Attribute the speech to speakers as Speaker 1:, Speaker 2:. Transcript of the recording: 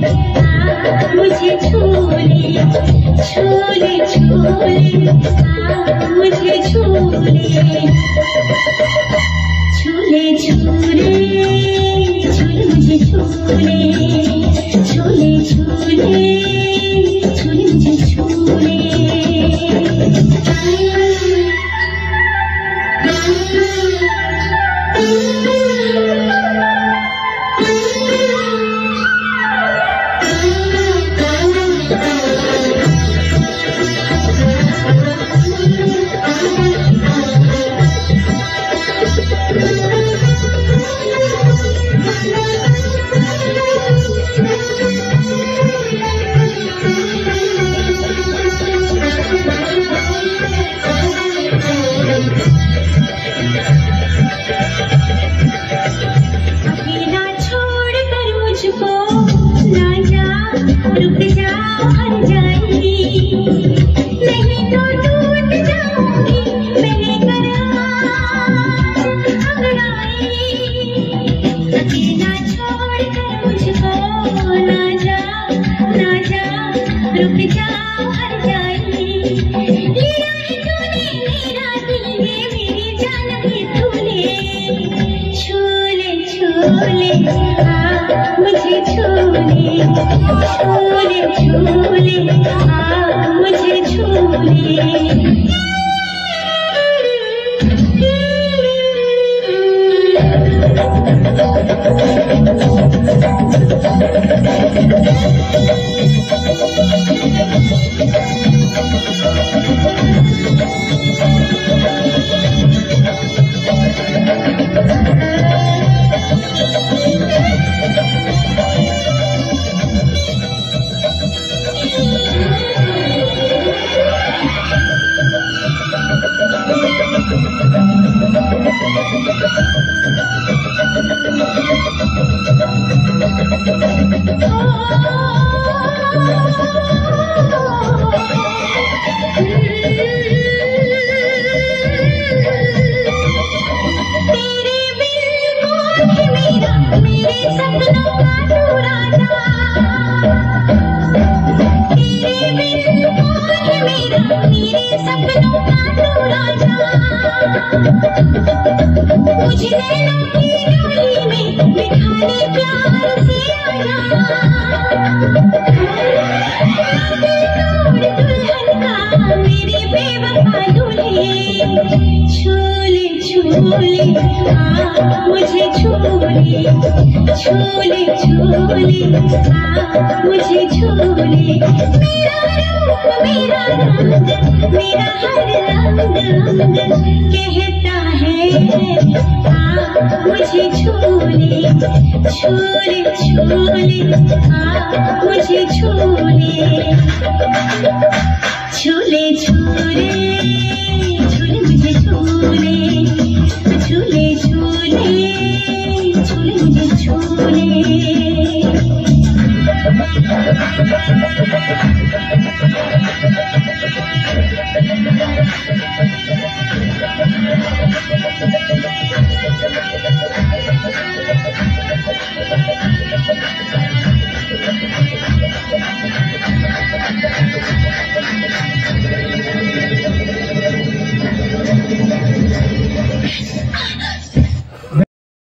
Speaker 1: मुझे छूले छूले छूले मुझे छूले छूले छूले छूले मुझे छूले छूले छूले छूले मुझे छूले रुक जा हर जाएगी नहीं तो टूट जाऊंगी मैंने घबराई अकेला छोड़ कर मुझको ना जा रुक जा हर जाएगी लिया है तूने मेरा दिल ये मेरी जान भी तूने छूले छूले मुझे छूले छूले छूले मुझे छूले मेरे सपनों का तू राजा तेरे बिन कौन है मेरा मेरे सपनों का तू राजा मुझे नैनों की डाली में बिठाने प्यार से आया दुल्हन का मेरे बेवफा दूल्हे छूले छूले मुझे छूले छूले छूले मुझे छूले मेरा रूप मेरा रंग मेरा हर रंग कहता है मुझे छूले छूले छूले मुझे छूले छूले छूले छूले मुझे छूले छूले छूले छूले मुझे छूले